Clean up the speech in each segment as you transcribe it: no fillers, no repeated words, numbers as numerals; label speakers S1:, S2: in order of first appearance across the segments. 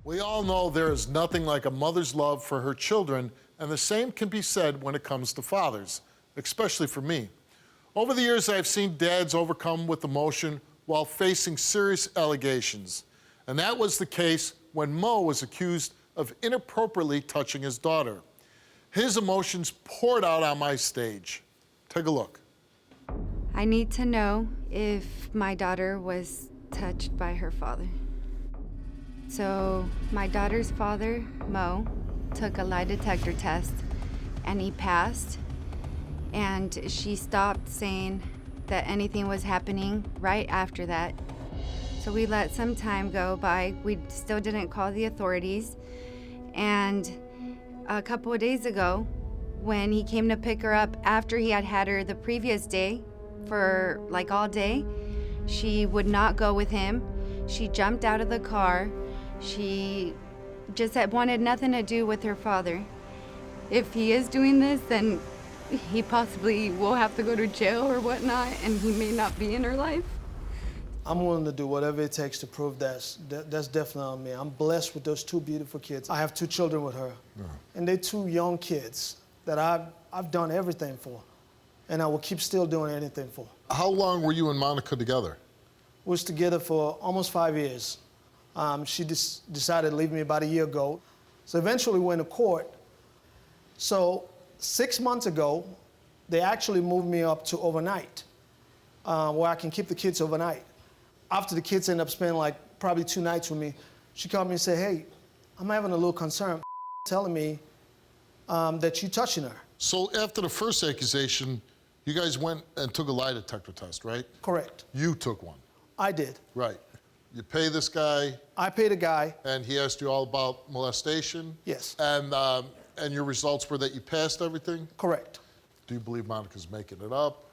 S1: We all know there is nothing like a mother's love for her children, and the same can be said when it comes to fathers, especially for me. Over the years, I've seen dads overcome with emotion while facing serious allegations. And that was the case when Mo was accused of inappropriately touching his daughter. His emotions poured out on my stage. Take a look.
S2: I need to know if my daughter was touched by her father. So my daughter's father, Mo, took a lie detector test and he passed. And she stopped saying that anything was happening right after that. So we let some time go by. We still didn't call the authorities. And a couple of days ago, when he came to pick her up after he had had her the previous day for like all day, she would not go with him. She jumped out of the car. She just wanted nothing to do with her father. If he is doing this, then he possibly will have to go to jail or whatnot, and he may not be in her life.
S3: I'm willing to do whatever it takes to prove that's definitely on me. I'm blessed with those two beautiful kids. I have two children with her, and they're two young kids that I've done everything for, and I will keep still doing anything for.
S1: How long were you and Monica together?
S3: We was together for almost 5 years. She decided to leave me about a year ago. So eventually we went to court. So 6 months ago, they actually moved me up to overnight, where I can keep the kids overnight. After the kids end up spending like probably 2 nights with me, she called me and said, hey, I'm having a little concern telling me that you touching her.
S1: So after the first accusation, you guys went and took a lie detector test, right?
S3: Correct.
S1: You took one.
S3: I did.
S1: Right. You pay this guy.
S3: I paid a guy.
S1: And he asked you all about molestation?
S3: Yes.
S1: And your results were that you passed everything?
S3: Correct.
S1: Do you believe Monica's making it up?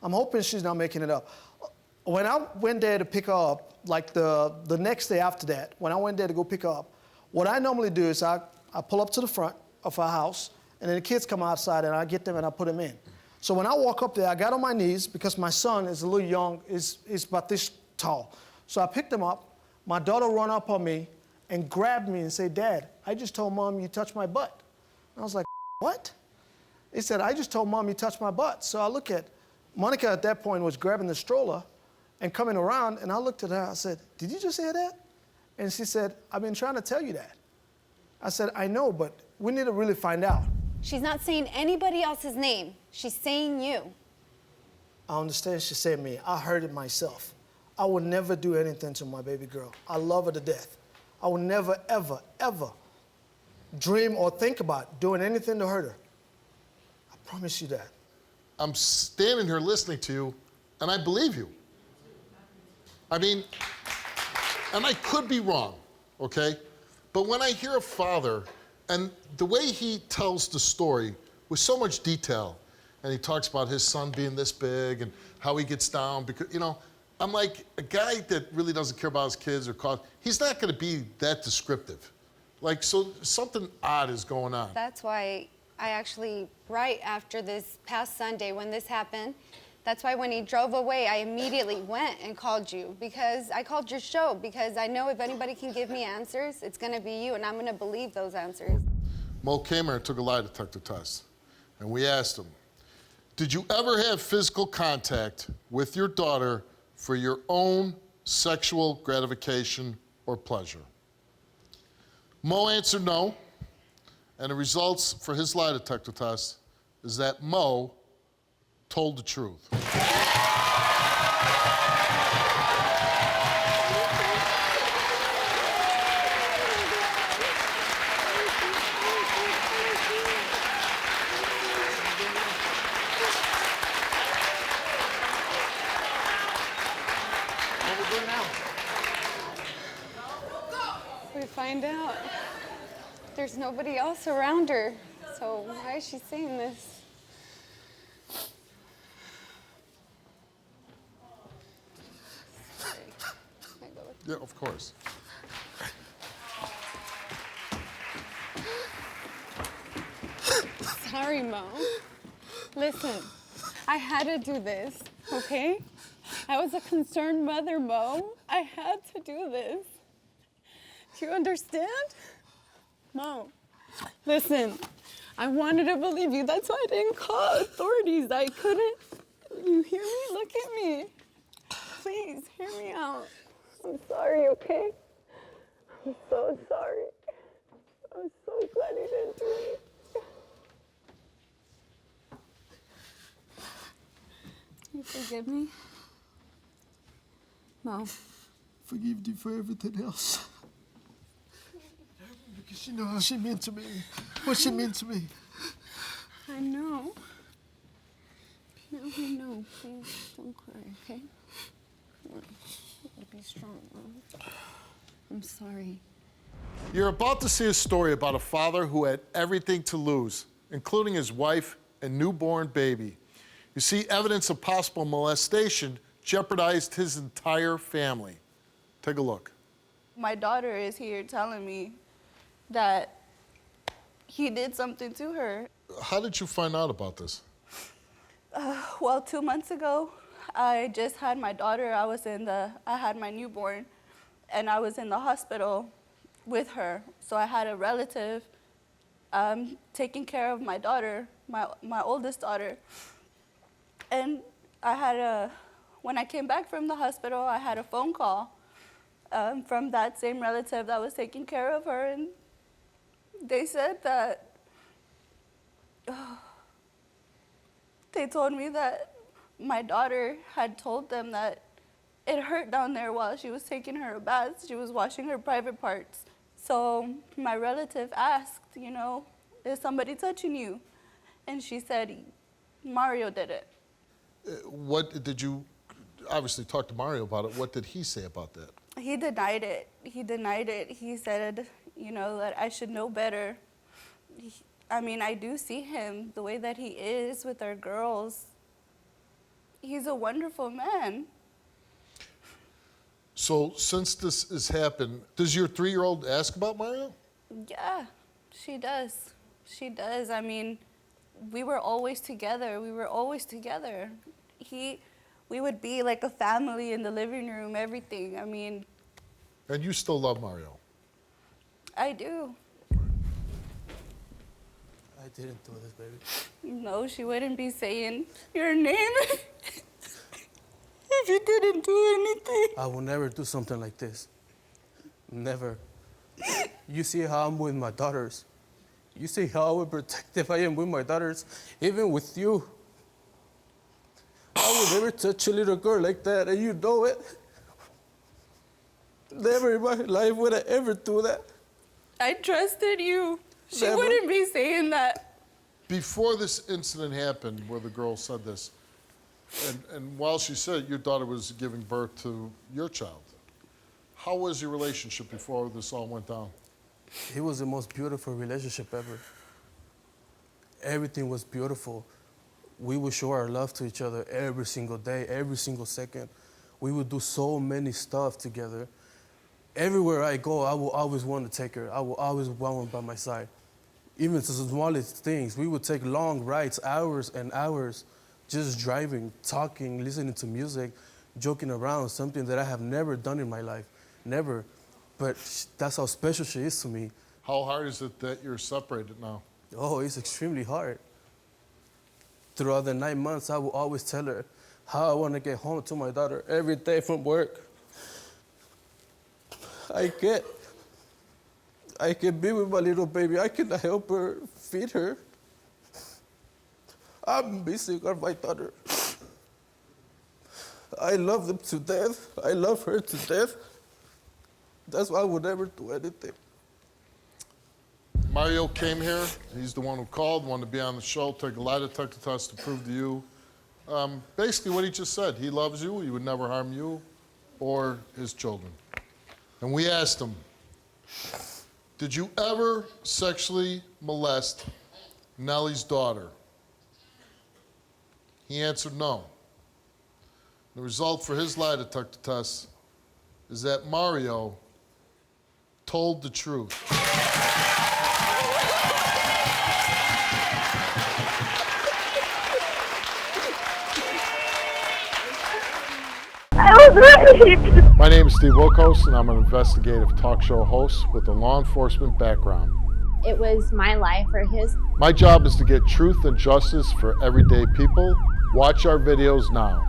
S3: I'm hoping she's not making it up. When I went there to pick her up, like the next day after that, when I went there to go pick her up, what I normally do is I pull up to the front of her house, and then the kids come outside, and I get them and I put them in. So when I walk up there, I got on my knees because my son is a little young, is about this tall. So I picked him up. My daughter ran up on me and grabbed me and said, Dad, I just told Mom you touched my butt. And I was like, what? He said, I just told Mom you touched my butt. So I look at, Monica at that point was grabbing the stroller and coming around, and I looked at her, I said, did you just hear that? And she said, I've been trying to tell you that. I said, I know, but we need to really find out.
S4: She's not saying anybody else's name. She's saying you.
S3: I understand she said me. I heard it myself. I would never do anything to my baby girl. I love her to death. I would never, ever, ever dream or think about doing anything to hurt her. I promise you that.
S1: I'm standing here listening to you, and I believe you. I mean, and I could be wrong, okay? But when I hear a father, and the way he tells the story with so much detail, and he talks about his son being this big and how he gets down, because, you know, I'm like, a guy that really doesn't care about his kids or cause, he's not gonna be that descriptive. Like, so something odd is going on.
S4: That's why I actually, right after this past Sunday when this happened, that's why when he drove away, I immediately went and called you, because I called your show, because I know if anybody can give me answers, it's gonna be you, and I'm gonna believe those answers.
S1: Mo came here and took a lie detector test, and we asked him, did you ever have physical contact with your daughter for your own sexual gratification or pleasure? Mo answered no, and the results for his lie detector test is that Mo told the truth.
S4: We find out there's nobody else around her, so why is she saying this?
S1: Yeah, of course.
S4: Sorry, Mo. Listen, I had to do this, okay? I was a concerned mother, Mo. I had to do this.
S5: You understand? Mo, listen, I wanted to believe you. That's why I didn't call authorities. I couldn't. You hear me? Look at me. Please, hear me out. I'm sorry, okay? I'm so sorry. I'm so glad you didn't do it. You forgive me? Mo.
S3: Forgive you for everything else. Because you know how she meant to me. What she meant to me.
S5: I know. No, I know. Please don't cry, okay? Come on. You gotta be strong, Mom. I'm sorry.
S1: You're about to see a story about a father who had everything to lose, including his wife and newborn baby. You see, evidence of possible molestation jeopardized his entire family. Take a look.
S6: My daughter is here telling me that he did something to her.
S1: How did you find out about this?
S6: Well, 2 months ago, I just had my daughter. I had my newborn, and I was in the hospital with her. So I had a relative taking care of my daughter, my oldest daughter. And when I came back from the hospital, I had a phone call from that same relative that was taking care of her, and they said that, they told me that my daughter had told them that it hurt down there while she was taking her a bath. She was washing her private parts. So my relative asked, is somebody touching you? And she said, Mario did it.
S1: What did you obviously talk to Mario about it? What did he say about that?
S6: He denied it. He said, that I should know better. I do see him the way that he is with our girls. He's a wonderful man.
S1: So since this has happened, does your 3-year-old ask about Mario?
S6: Yeah, she does. She does. We were always together. We would be like a family in the living room, everything.
S1: And you still love Mario?
S6: I do.
S3: I didn't do this, baby.
S6: No, she wouldn't be saying your name if you didn't do anything.
S7: I will never do something like this. Never. You see how I'm with my daughters. You see how protective I am with my daughters, even with you. I would never touch a little girl like that, and you know it. Never in my life would I ever do that.
S6: I trusted you. She
S7: Never.
S6: wouldn't be saying that.
S1: Before this incident happened, where the girl said this, and while she said it, your daughter was giving birth to your child, how was your relationship before this all went down?
S7: It was the most beautiful relationship ever. Everything was beautiful. We would show our love to each other every single day, every single second. We would do so many stuff together. Everywhere I go, I will always want to take her. I will always want her by my side. Even to the smallest things, we would take long rides, hours and hours, just driving, talking, listening to music, joking around, something that I have never done in my life, never. But that's how special she is to me.
S1: How hard is it that you're separated now?
S7: Oh, it's extremely hard. Throughout the 9 months, I will always tell her how I want to get home to my daughter every day from work. I can be with my little baby. I can help her, feed her. I'm missing my daughter. I love them to death. I love her to death. That's why I would never do anything.
S1: Mario came here. He's the one who called, wanted to be on the show, take a lie detector test to prove to you. Basically what he just said, he loves you, he would never harm you or his children. And we asked him, did you ever sexually molest Nellie's daughter? He answered no. The result for his lie detector test is that Mario told the truth.
S8: I was
S1: My name is Steve Wilkos, and I'm an investigative talk show host with a law enforcement background.
S8: It was my life or his.
S1: My job is to get truth and justice for everyday people. Watch our videos now.